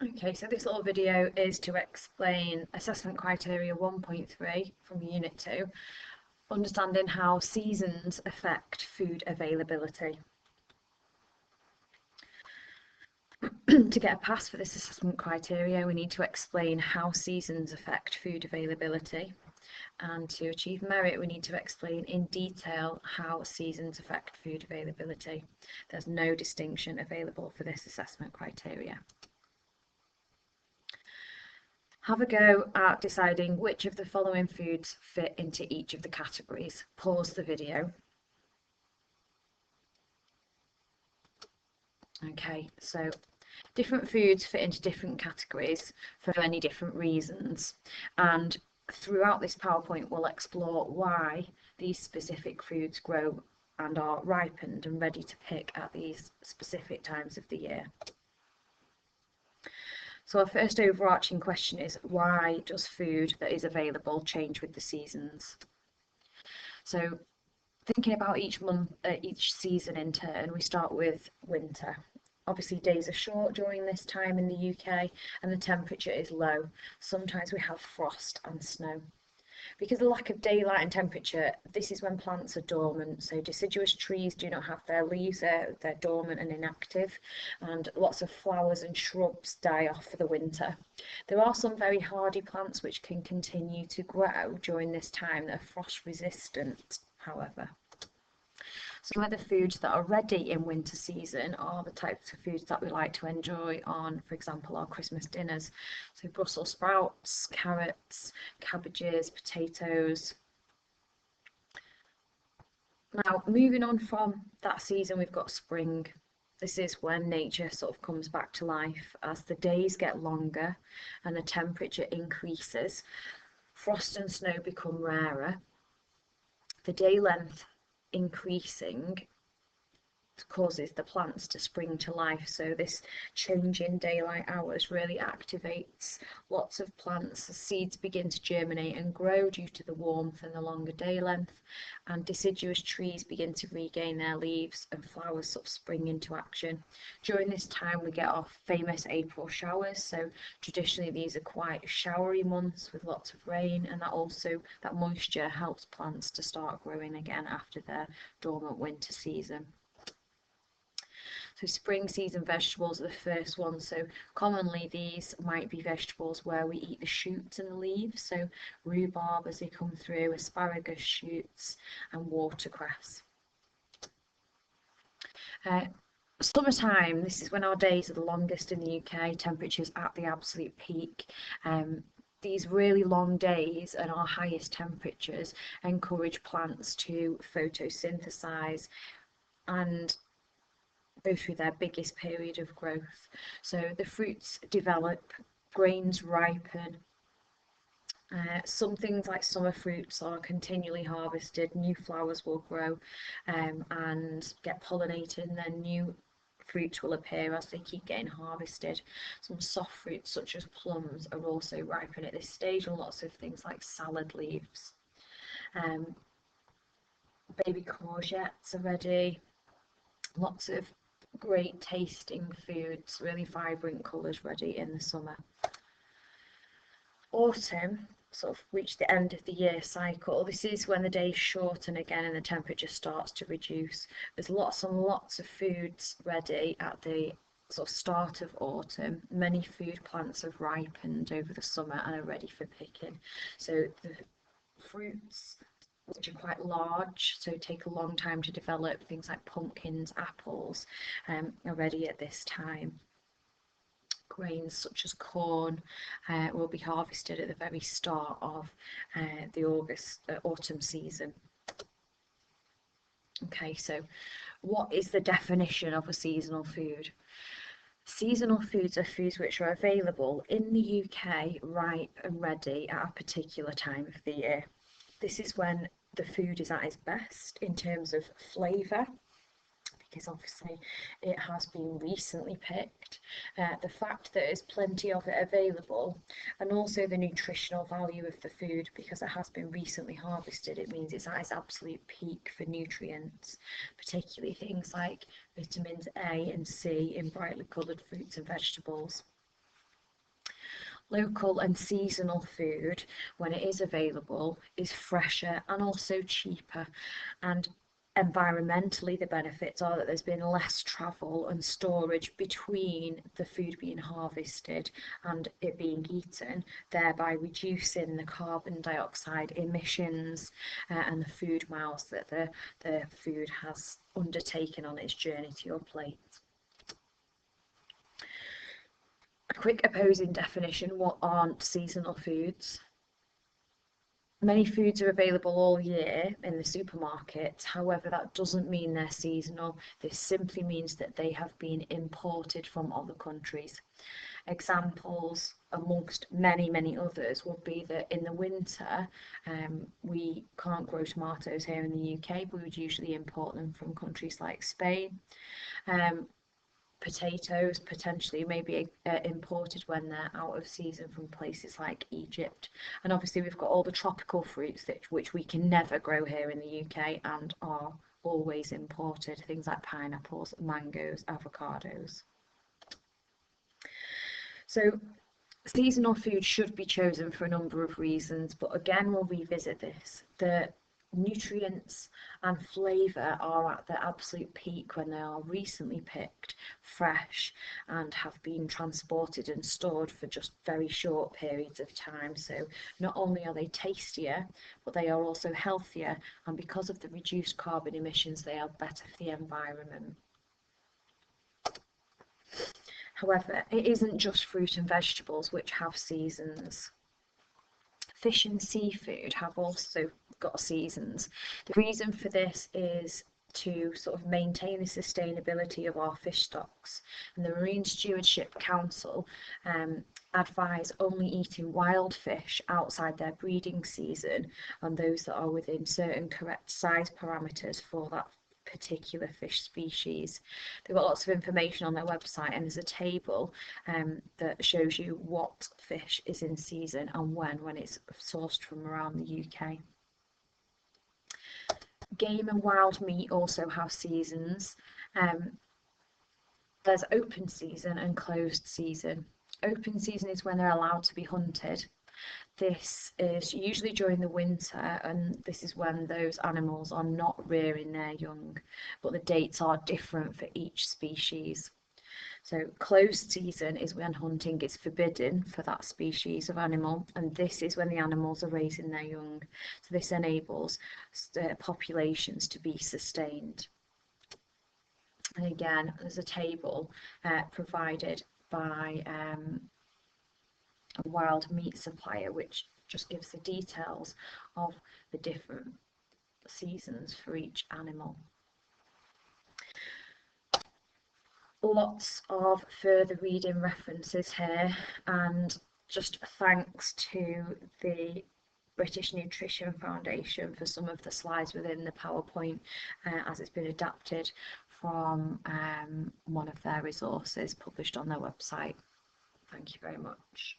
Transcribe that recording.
Okay, so this little video is to explain assessment criteria 1.3 from Unit 2, understanding how seasons affect food availability. To get a pass for this assessment criteria, we need to explain how seasons affect food availability. And to achieve merit, we need to explain in detail how seasons affect food availability. There's no distinction available for this assessment criteria. Have a go at deciding which of the following foods fit into each of the categories. Pause the video. Okay, so different foods fit into different categories for many different reasons. And throughout this PowerPoint, we'll explore why these specific foods grow and are ripened and ready to pick at these specific times of the year. So our first overarching question is, why does food that is available change with the seasons? So thinking about each month, each season in turn, we start with winter. Obviously days are short during this time in the UK and the temperature is low. Sometimes we have frost and snow. Because of the lack of daylight and temperature, this is when plants are dormant. So deciduous trees do not have their leaves, they're dormant and inactive, and lots of flowers and shrubs die off for the winter. There are some very hardy plants which can continue to grow during this time that are frost resistant, however. Some of the foods that are ready in winter season are the types of foods that we like to enjoy on, for example, our Christmas dinners. So Brussels sprouts, carrots, cabbages, potatoes. Now, moving on from that season, we've got spring. This is when nature sort of comes back to life as the days get longer and the temperature increases. Frost and snow become rarer. The day length increasing causes the plants to spring to life. So this change in daylight hours really activates lots of plants. The seeds begin to germinate and grow due to the warmth and the longer day length, and deciduous trees begin to regain their leaves and flowers sort of spring into action. During this time we get our famous April showers. So traditionally these are quite showery months with lots of rain, and that moisture helps plants to start growing again after their dormant winter season. So spring season vegetables are the first ones. So commonly these might be vegetables where we eat the shoots and the leaves. So rhubarb as they come through, asparagus shoots, and watercress. Summertime, this is when our days are the longest in the UK, temperatures at the absolute peak. These really long days and our highest temperatures encourage plants to photosynthesize and go through their biggest period of growth. So the fruits develop, grains ripen. Some things like summer fruits are continually harvested, new flowers will grow and get pollinated, and then new fruits will appear as they keep getting harvested. Some soft fruits such as plums are also ripen at this stage, and lots of things like salad leaves. Baby courgettes are ready, lots of great tasting foods, really vibrant colours ready in the summer. Autumn sort of reach the end of the year cycle. This is when the days shorten again and the temperature starts to reduce. There's lots and lots of foods ready at the sort of start of autumn. Many food plants have ripened over the summer and are ready for picking. So the fruits, which are quite large, so take a long time to develop, things like pumpkins, apples, are ready at this time. Grains such as corn will be harvested at the very start of the autumn season. Okay, so what is the definition of a seasonal food? Seasonal foods are foods which are available in the UK, ripe and ready at a particular time of the year. This is when the food is at its best in terms of flavour, because obviously it has been recently picked, the fact that there's plenty of it available, and also the nutritional value of the food. Because it has been recently harvested, it means it's at its absolute peak for nutrients, particularly things like vitamins A and C in brightly coloured fruits and vegetables. Local and seasonal food, when it is available, is fresher and also cheaper. And environmentally, the benefits are that there's been less travel and storage between the food being harvested and it being eaten, thereby reducing the carbon dioxide emissions and the food miles that the food has undertaken on its journey to your plate. A quick opposing definition: what aren't seasonal foods? Many foods are available all year in the supermarkets, however, that doesn't mean they're seasonal. This simply means that they have been imported from other countries. Examples, amongst many, many others, would be that in the winter, we can't grow tomatoes here in the UK, but we would usually import them from countries like Spain. Potatoes potentially may be imported when they're out of season from places like Egypt. And obviously we've got all the tropical fruits which we can never grow here in the UK and are always imported, things like pineapples, mangoes, avocados. So seasonal food should be chosen for a number of reasons, but again we'll revisit this. The nutrients and flavour are at their absolute peak when they are recently picked, fresh, and have been transported and stored for just very short periods of time. So not only are they tastier, but they are also healthier, and because of the reduced carbon emissions, they are better for the environment. However, it isn't just fruit and vegetables which have seasons. Fish and seafood have also got seasons. The reason for this is to sort of maintain the sustainability of our fish stocks, and the Marine Stewardship Council advise only eating wild fish outside their breeding season and those that are within certain correct size parameters for that particular fish species. They've got lots of information on their website, and there's a table that shows you what fish is in season and when it's sourced from around the UK. Game and wild meat also have seasons. There's open season and closed season. Open season is when they're allowed to be hunted. This is usually during the winter, and this is when those animals are not rearing their young, but the dates are different for each species. So closed season is when hunting is forbidden for that species of animal, and this is when the animals are raising their young. So this enables populations to be sustained. And again, there's a table provided by a wild meat supplier, which just gives the details of the different seasons for each animal. Lots of further reading references here, and just thanks to the British Nutrition Foundation for some of the slides within the PowerPoint as it's been adapted from one of their resources published on their website. Thank you very much.